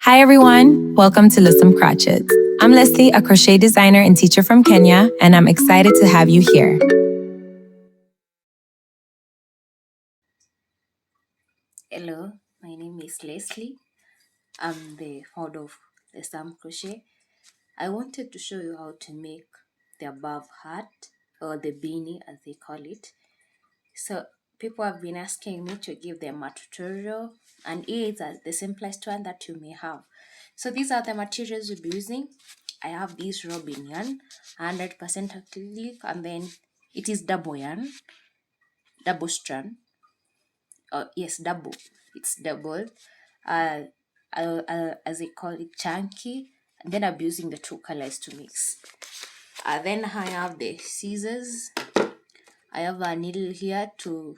Hi everyone, welcome to Listen Crotchets. I'm Leslie, a crochet designer and teacher from Kenya, and I'm excited to have you here. Hello, my name is Leslie. I'm the founder of the Sam Crochet. I wanted to show you how to make the above hat or the beanie as they call it. So people have been asking me to give them a tutorial, and it's the simplest one that you may have. So these are the materials we'll be using. I have this robin yarn, 100% acrylic, and then it is double yarn, double strand. Yes, double. It's double. Uh, as they call it, chunky. And then I'm using the two colors to mix. Then I have the scissors. I have a needle here to.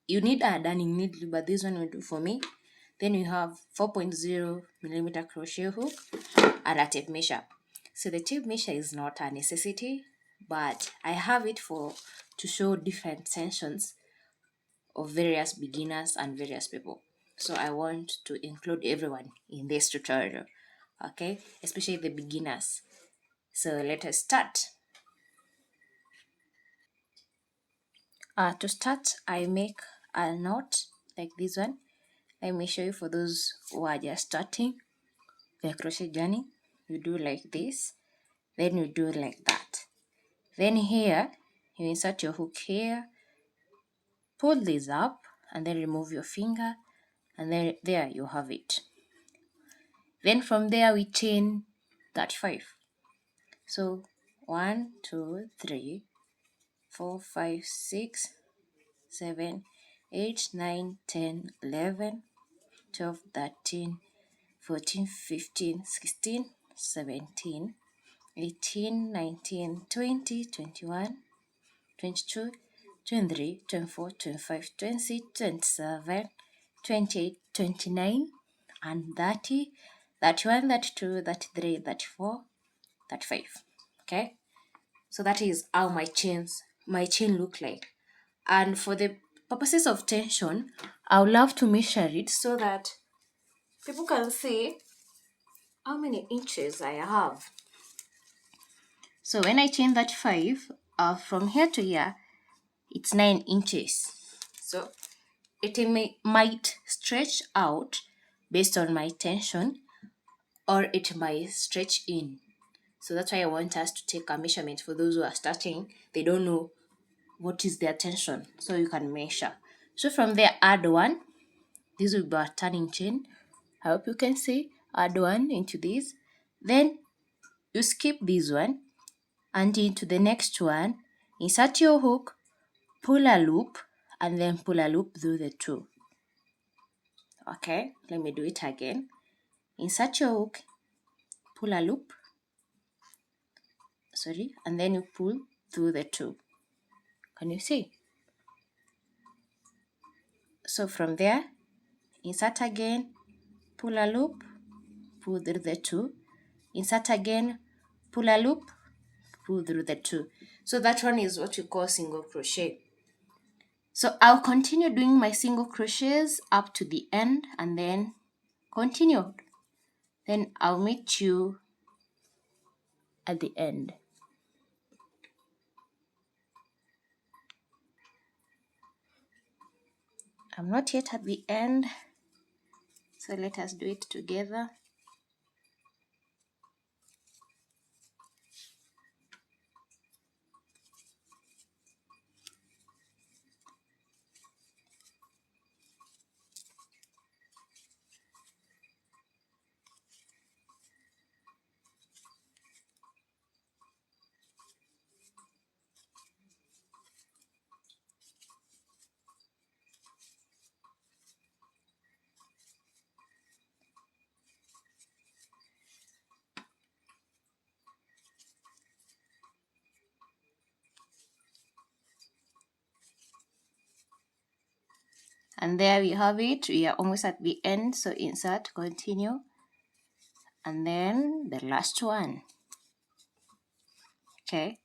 You need a darning needle, but this one will do for me. Then you have 4.0 millimeter crochet hook and a tape measure. So the tape measure is not a necessity, but I have it to show different tensions of various beginners and various people. So I want to include everyone in this tutorial, okay, especially the beginners. So let us start. To start, I make a knot like this one. Let me show you for those who are just starting the crochet journey. You do like this, then you do like that. Then here, you insert your hook here, pull this up, and then remove your finger, and then there you have it. Then from there we chain 35. So 1, 2, 3, 4, 5, 6, 7, 8, 9, 10, 11, 12, 13, 14, 15, 16, 17, 18, 19, 20, 21, 22, 23, 24, 25, 26, 27, 28, 29, and 30, 31, 32, 33, 34, 35. Okay, so that is how my chain look like. And for the purposes of tension, I would love to measure it so that people can see how many inches I have. So when I chain that 5, from here to here, it's 9 inches. So it might stretch out based on my tension, or it might stretch in. So that's why I want us to take a measurement for those who are starting. They don't know what is their tension, so you can measure. So from there, add 1. This will be a turning chain. I hope you can see. Add 1 into this. Then you skip this one and into the next one. Insert your hook, pull a loop, and then pull a loop through the 2. Okay, let me do it again. Insert your hook, pull a loop, and then you pull through the 2. Can you see? So from there, insert again, pull a loop, pull through the 2, insert again, pull a loop, pull through the 2. So that one is what we call single crochet. So I'll continue doing my single crochets up to the end and then continue. Then I'll meet you at the end. I'm not yet at the end, so let us do it together. And there we have it. We are almost at the end, so insert, continue, and then the last one. Okay,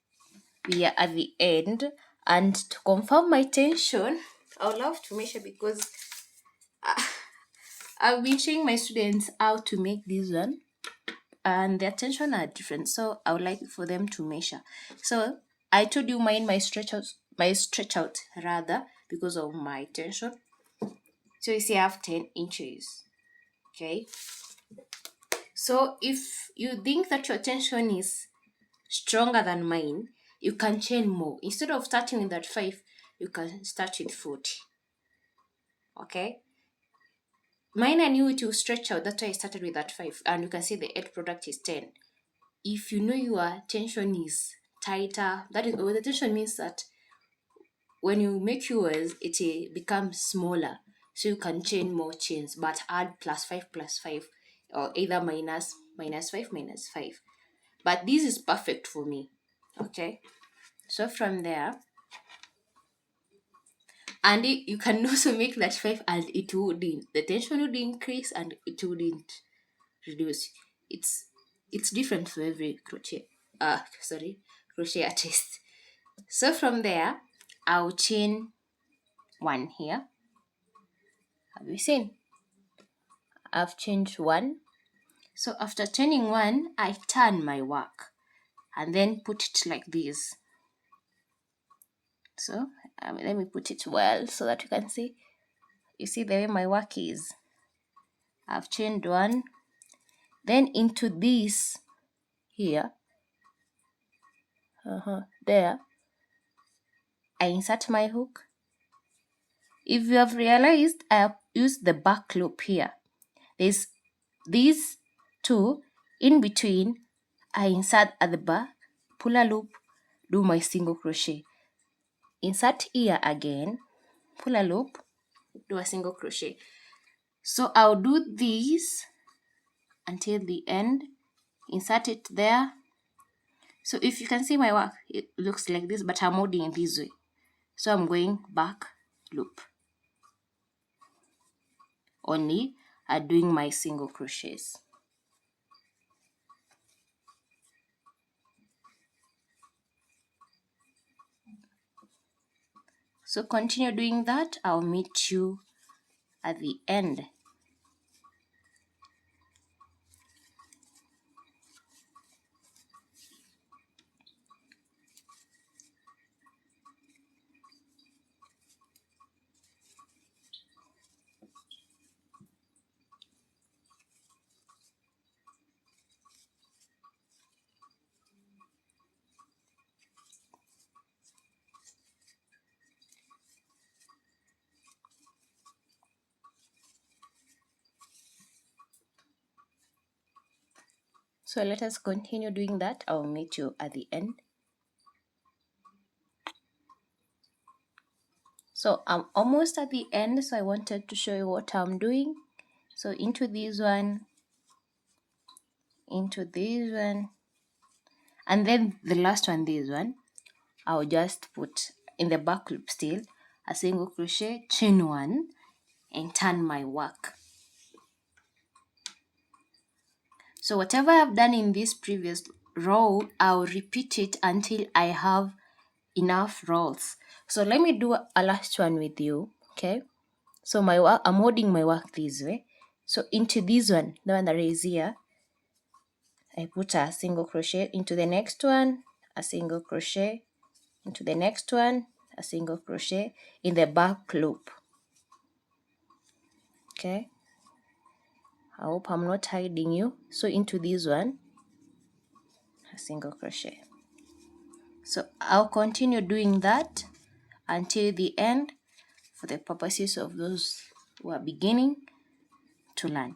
we are at the end, and to confirm my tension, I would love to measure because I've been showing my students how to make this one, and their tension are different, so I would like for them to measure. So I told you my stretch out rather, because of my tension. So you see I have 10 inches. Okay, so if you think that your tension is stronger than mine, you can chain more. Instead of starting with that 5, you can start with 40. Okay, mine I knew it will stretch out, that's why I started with that 5, and you can see the end product is 10. If you know your tension is tighter, that is, the tension means that when you make yours, it becomes smaller. So you can chain more chains, but add +5 +5, or either -5 -5. But this is perfect for me. Okay. So from there, and you can also make that 5 and it wouldn't. The tension would increase and it wouldn't reduce. It's different for every crochet artist. So from there, I'll chain 1 here. Have you seen? I've chained 1. So after chaining 1, I turn my work and then put it like this. So let me put it well so that you can see. You see the way my work is. I've chained 1, then into this here, there, I insert my hook. If you have realized, I have used the back loop here. There's these 2 in between. I insert at the back, pull a loop, do my single crochet. Insert here again, pull a loop, do a single crochet. So I'll do this until the end, insert it there. So if you can see my work, it looks like this, but I'm holding it this way. So I'm going back loop. Only I'm doing my single crochets. So continue doing that. I'll meet you at the end. So let us continue doing that. I'll meet you at the end. So I'm almost at the end, so I wanted to show you what I'm doing. So into this one, into this one, and then the last one, this one, I'll just put in the back loop still a single crochet, chain 1, and turn my work. So whatever I've done in this previous row, I'll repeat it until I have enough rolls. So let me do a last one with you. Okay, so my work, I'm holding my work this way. So into this one, the one that is here, I put a single crochet. Into the next one, a single crochet. Into the next one, a single crochet in the back loop. Okay, I hope I'm not hiding you. So into this one, a single crochet. So I'll continue doing that until the end for the purposes of those who are beginning to learn.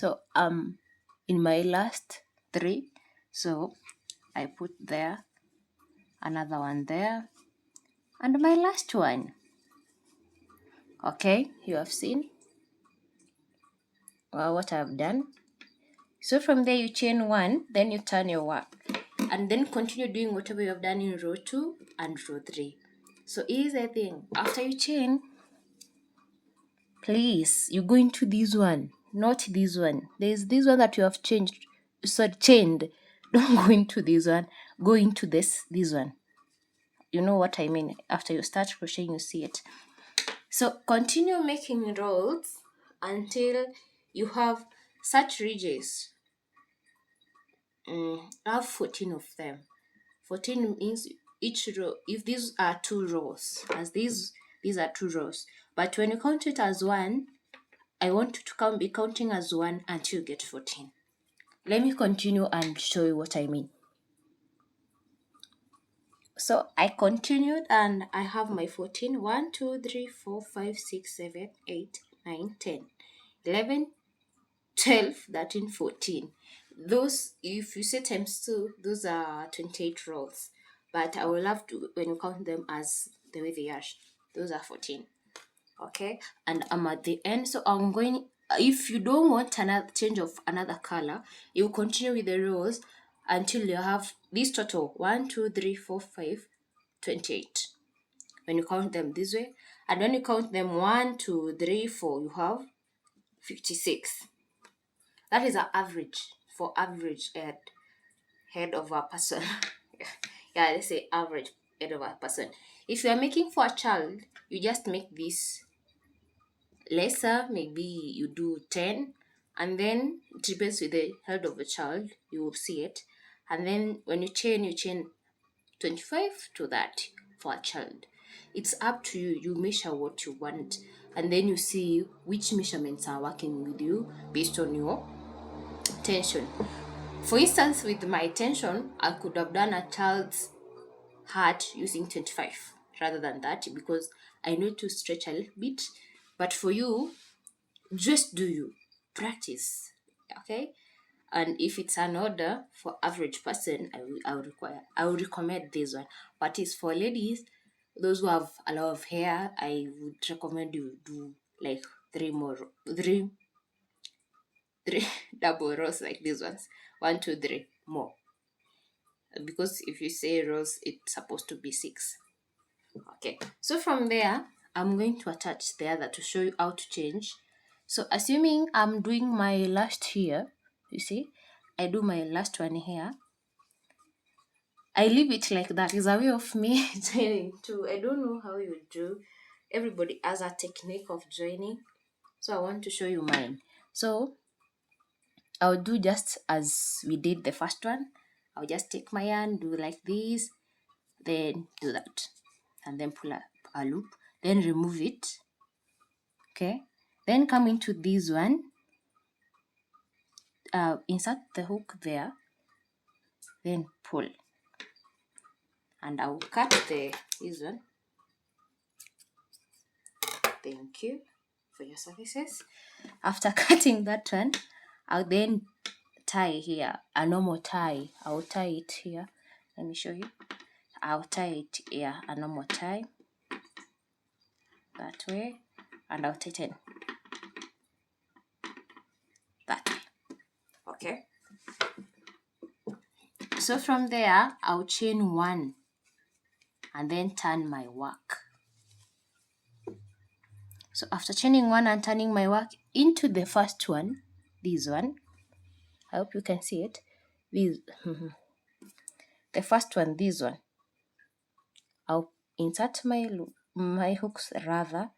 So in my last 3, so I put there, another one there, and my last one. Okay, you have seen what I've done. So from there you chain 1, then you turn your work, and then continue doing whatever you have done in row 2 and row 3. So here's the thing, after you chain, please, you go into this one, not this one. There's this one that you have chained. Don't go into this one, go into this one. You know what I mean. After you start crocheting, you see it. So continue making rows until you have such ridges. I have 14 of them. 14 means each row, if these are 2 rows, as these are 2 rows, but when you count it as 1, I want you to be counting as 1 until you get 14. Let me continue and show you what I mean. So I continued and I have my 14. 1, 2, 3, 4, 5, 6, 7, 8, 9, 10, 11, 12, 13, 14. Those, if you say times 2, those are 28 rows. But I will have to, when you count them as the way they are, those are 14. Okay, and I'm at the end, so I'm going, if you don't want another change of another color, you continue with the rows until you have this total 1, 2, 3, 4, 5, 28 when you count them this way. And when you count them 1, 2, 3, 4, you have 56. That is an average for average head of a person. Yeah, let's say average head of a person. If you are making for a child, you just make this lesser, maybe you do 10, and then it depends with the head of a child, you will see it. And then when you chain 25 to that for a child. It's up to you. You measure what you want, and then you see which measurements are working with you based on your tension. For instance, with my tension, I could have done a child's heart using 25 rather than that, because I need to stretch a little bit. But for you, just do you practice, okay? And if it's an order for average person, I will recommend this one. But it's for ladies, those who have a lot of hair, I would recommend you do like three double rows like these ones. 1, 2, 3 more, because if you say rows, it's supposed to be 6. Okay, so from there I'm going to attach the other to show you how to change. So assuming I'm doing my last here, you see, I do my last one here, I leave it like that. It's a way of me joining too. I don't know how you do. Everybody has a technique of joining, so I want to show you mine. So I'll do just as we did the first one. I'll just take my yarn, do like this, then do that, and then pull up a loop, then remove it. Okay, then come into this one, insert the hook there, then pull, and I'll cut this one. Thank you for your services. After cutting that one, I'll then tie here a normal tie. I'll tie it here. Let me show you. I'll tie it here, a normal tie, that way, and I'll tighten that way. Okay. So from there, I'll chain 1 and then turn my work. So after chaining 1 and turning my work into the first one, this one, I hope you can see it. This, the first one, this one, I'll insert my hooks rather,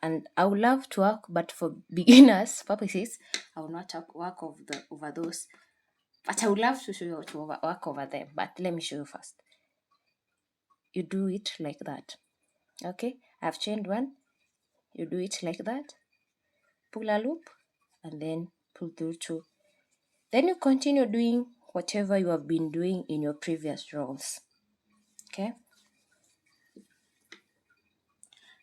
and I would love to work, but for beginners purposes, I will not work over those. But I would love to show you how to work over them. But let me show you first. You do it like that. Okay, I've chained 1. You do it like that. Pull a loop and then pull through 2. Then you continue doing whatever you have been doing in your previous rows. Okay.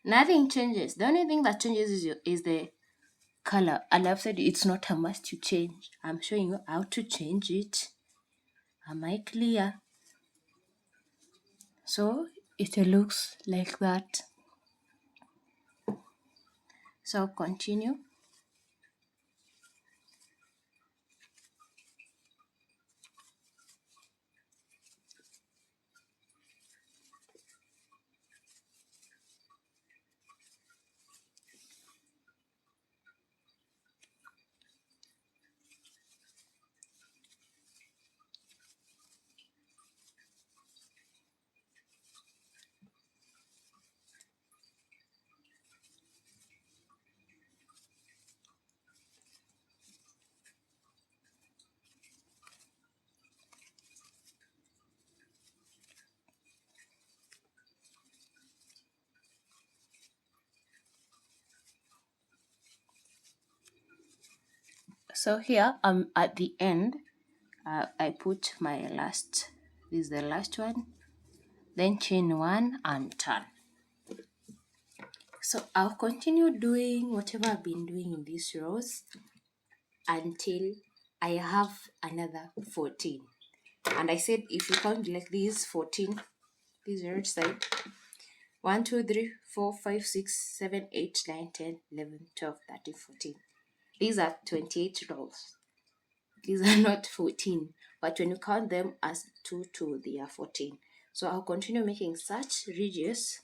Nothing changes. The only thing that changes is the color. And I've said it's not a must to change. I'm showing you how to change it. Am I clear? So it looks like that. So continue. So here at the end, I put my last, this is the last one, then chain one and turn. So I'll continue doing whatever I've been doing in these rows until I have another 14. And I said if you count like these 14, this is the right side, 1, 2, 3, 4, 5, 6, 7, 8, 9, 10, 11, 12, 13, 14. These are 28 rows. These are not 14, but when you count them as 2, 2, they are 14. So I'll continue making such ridges,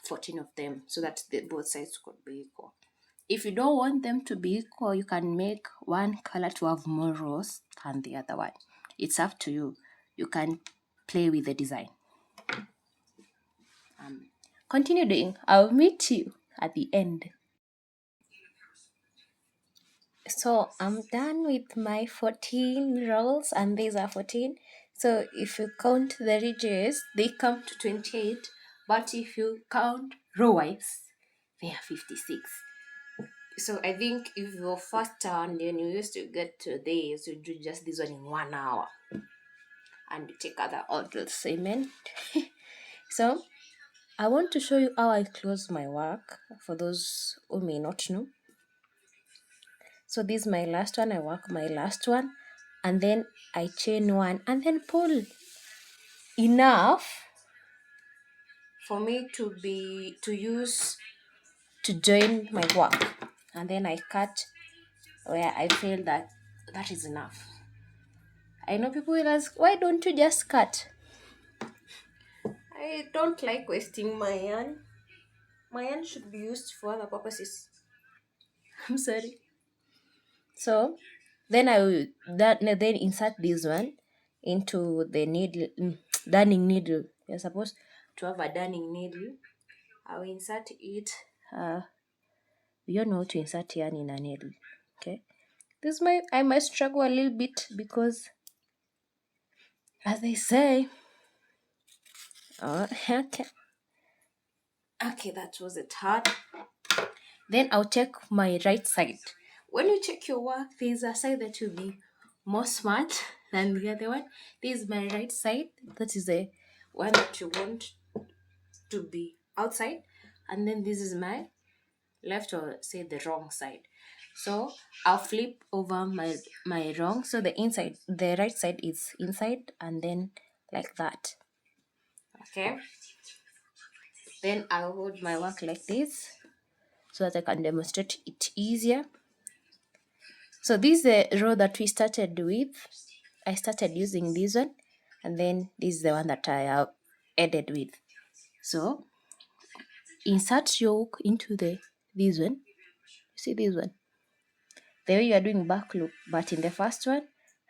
14 of them, so that both sides could be equal. If you don't want them to be equal, you can make one color to have more rows than the other one. It's up to you. You can play with the design. Continue doing. I'll meet you at the end. So I'm done with my 14 rows, and these are 14. So if you count the ridges, they come to 28, but if you count row wise, they are 56. So I think if you're first turn, then you used to get to this, you do just this one in 1 hour, and you take other orders. Amen. So I want to show you how I close my work for those who may not know. So this is my last one. I work my last one, and then I chain one and then pull enough for me to use to join my work, and then I cut where I feel that is enough. I know people will ask, why don't you just cut? I don't like wasting my yarn. My yarn should be used for other purposes. I'm sorry. So then I will then insert this one into the needle, darning needle. You're supposed to have a darning needle. I will insert it. You don't know how to insert yarn in a needle. Okay. I might struggle a little bit because, as they say, okay. Okay, that was it hard. Then I'll check my right side. When you check your work, there's a side that will be more smart than the other one. This is my right side. That is the one that you want to be outside. And then this is my left, or say the wrong side. So I'll flip over my wrong. So the right side is inside, and then like that. Okay. Then I'll hold my work like this so that I can demonstrate it easier. So this is the row that we started with. I started using this one, and then this is the one that I have added with. So insert your hook into this one. See this one? The way you are doing back loop, but in the first one,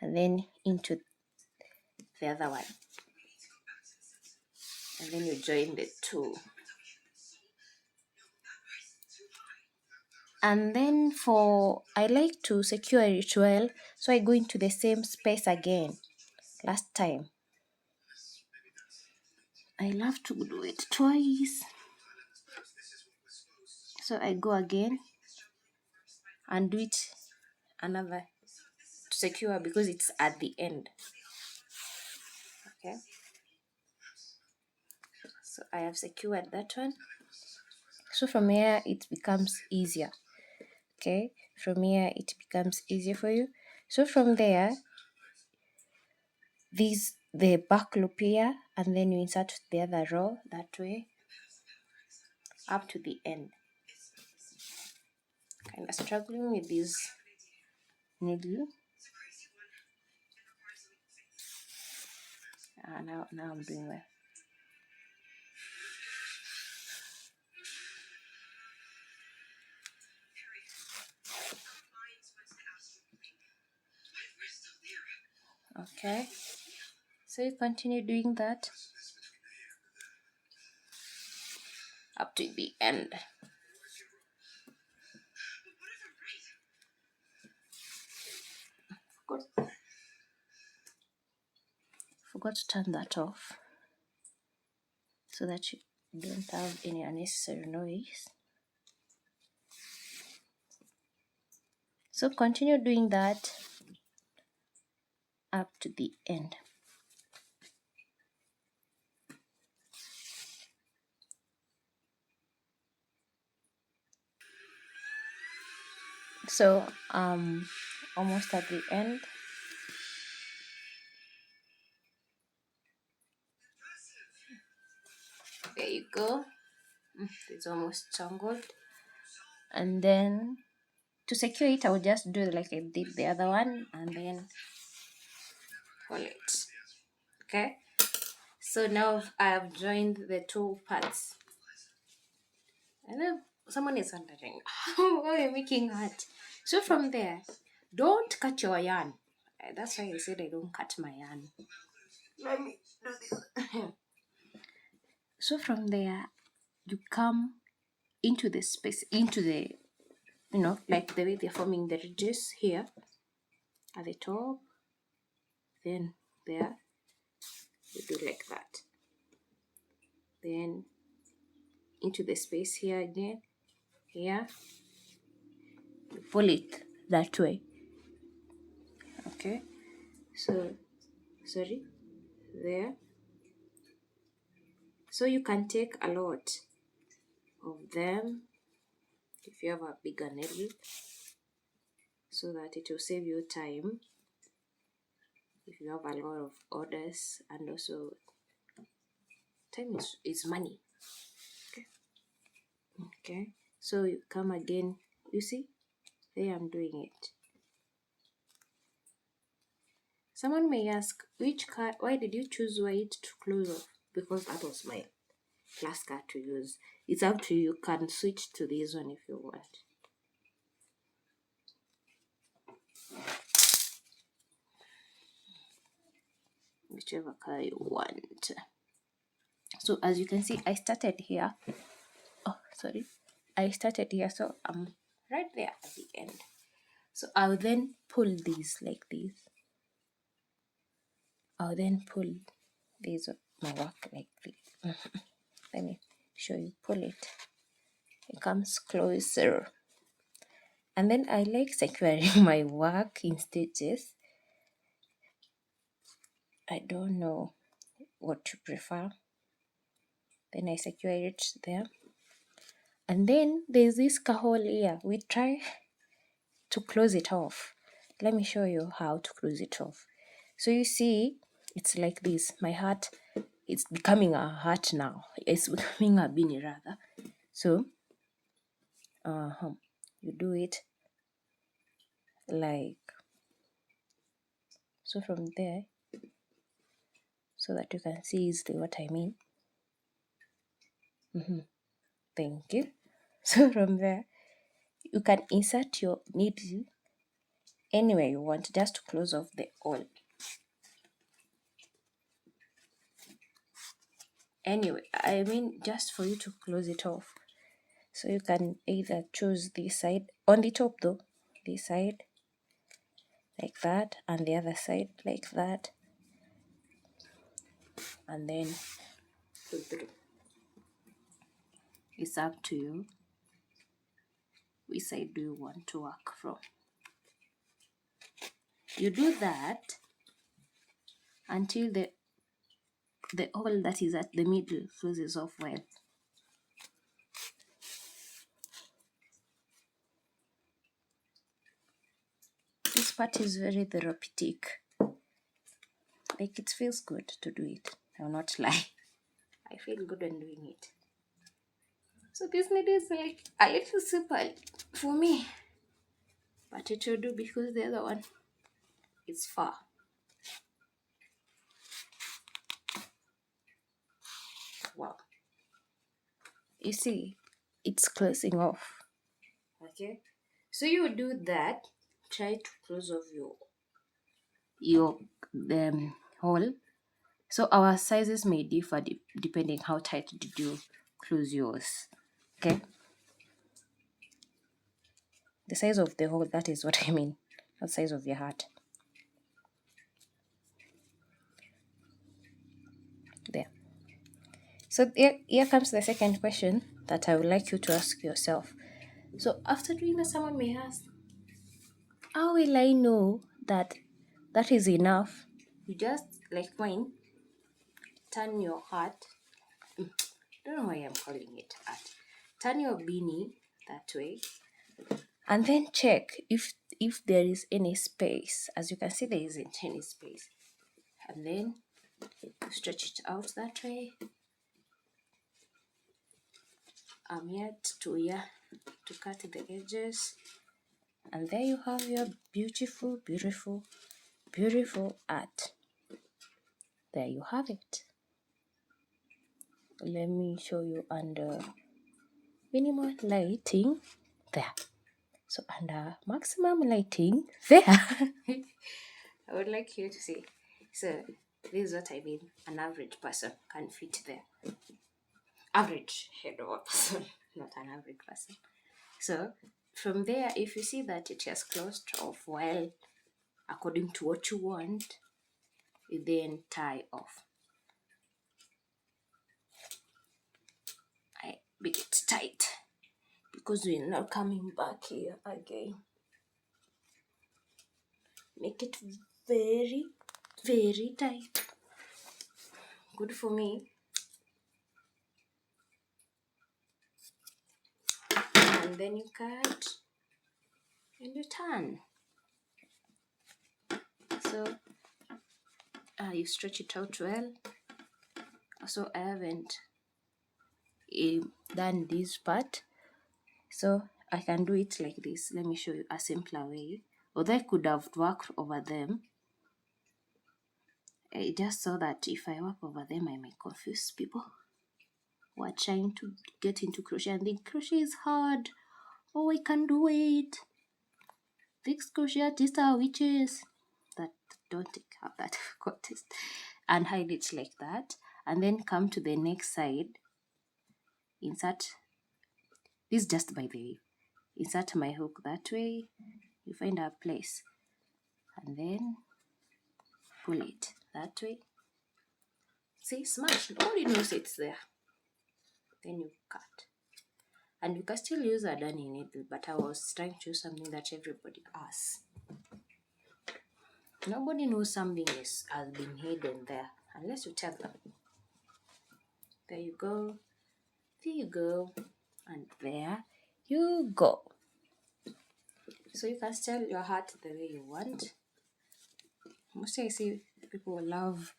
and then into the other one. And then you join the two. And then I like to secure it well, so I go into the same space again. Last time, I love to do it twice. So I go again and do it another to secure, because it's at the end. Okay. So I have secured that one. So from here it becomes easier. Okay, from here it becomes easier for you. So from there, the back loop here, and then you insert the other row that way up to the end. Kind of struggling with this needle. Now I'm doing well. Okay, so you continue doing that up to the end. Forgot to turn that off so that you don't have any unnecessary noise. So continue doing that up to the end. So almost at the end. There you go. It's almost tangled. And then to secure it, I will just do like I did the other one and then pull it. Okay. So now I have joined the two parts. And then someone is wondering, how are you making that? So from there, don't cut your yarn. That's why I said I don't cut my yarn. Let me do this. So from there, you come into the space, into the, like the way they're forming the ridges here at the top. Then there, you do like that. Then into the space here again, here, you pull it that way. Okay, so, sorry, there. So you can take a lot of them if you have a bigger needle, so that it will save you time if you have a lot of orders, and also time is money. Okay, so you come again, you see, there I'm doing it. Someone may ask, which card, why did you choose white to close off? Because that was my last card to use. It's up to you, you can switch to this one if you want. Whichever color you want. So as you can see, I started here. Oh, sorry. I started here, so I'm right there at the end. So I'll then pull these like this. I'll then pull these my work like this. Let me show you. Pull it. It comes closer. And then I like securing my work in stages. I don't know what to prefer. Then I secure it there. And then there's this hole here. We try to close it off. Let me show you how to close it off. So you see, it's like this. My heart, it's becoming a heart now. It's becoming a beanie rather. So, you do it like, so from there, so that you can see easily what I mean. Thank you. So from there, you can insert your needle anywhere you want, just to close off the hole. Anyway, I mean just for you to close it off. So you can either choose this side, on the top though, this side like that, and the other side like that, and then pull through. It's up to you. Which side do you want to work from? You do that until the the hole that is at the middle closes off well. This part is very therapeutic. Like, it feels good to do it. I will not lie. I feel good when doing it. So this needle is like a little simple for me, but it will do because the other one is far. Wow. You see, it's closing off. Okay. So you do that. Try to close off your hole. So our sizes may differ depending how tight did you close yours. Okay. The size of the hole, that is what I mean. Not the size of your heart. There. So here comes the second question that I would like you to ask yourself. So after doing that, someone may ask, how will I know that that is enough? You just, like mine, turn your heart. Don't know why I'm calling it heart. Turn your beanie that way, and then check if there is any space. As you can see, there isn't any space. And then stretch it out that way. I'm here to cut the edges. And there you have your beautiful, beautiful, beautiful art. There you have it. Let me show you under minimal lighting. There. So under maximum lighting, there. I would like you to see. So this is what I mean. An average person can fit there. Average head of a person, not an average person. So from there, if you see that it has closed off well, according to what you want, you then tie off. I make it tight because we're not coming back here again. Make it very, very tight. Good for me. And then you cut and you turn. So you stretch it out well. So I haven't done this part, so I can do it like this. Let me show you a simpler way. Although I could have worked over them, I just saw that if I work over them, I might confuse people who are trying to get into crochet and think crochet is hard. Oh, I can do it. Fixed crochet artists are witches. That don't have that contest. And hide it like that, and then come to the next side. Insert this, just by the way. Insert my hook that way. You find a place, and then pull it that way. See, smash. Nobody knows it's there. Then you cut. And you can still use a dunny needle, but I was trying to use something that everybody has. Nobody knows something has been hidden there, unless you tell them. There you go. There you go. And there you go. So you can style your heart the way you want. Mostly I see people love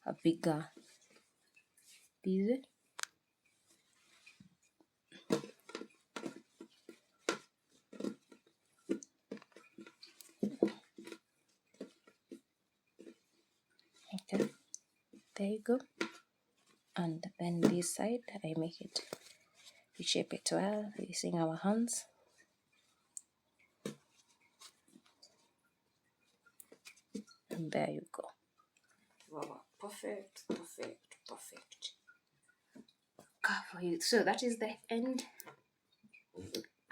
a bigger piece. Okay, there you go. And then this side, I make it, we shape it well using our hands. And there you go. Wow, perfect, perfect, perfect. Cover you. So that is the end.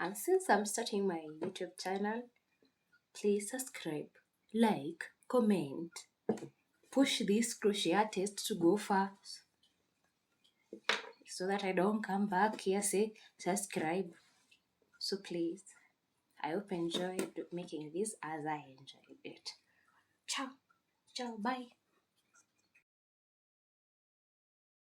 And since I'm starting my YouTube channel, please subscribe, like, comment, push this crochet artist to go fast, so that I don't come back here say subscribe. So please, I hope you enjoyed making this as I enjoyed it. Ciao, ciao, bye.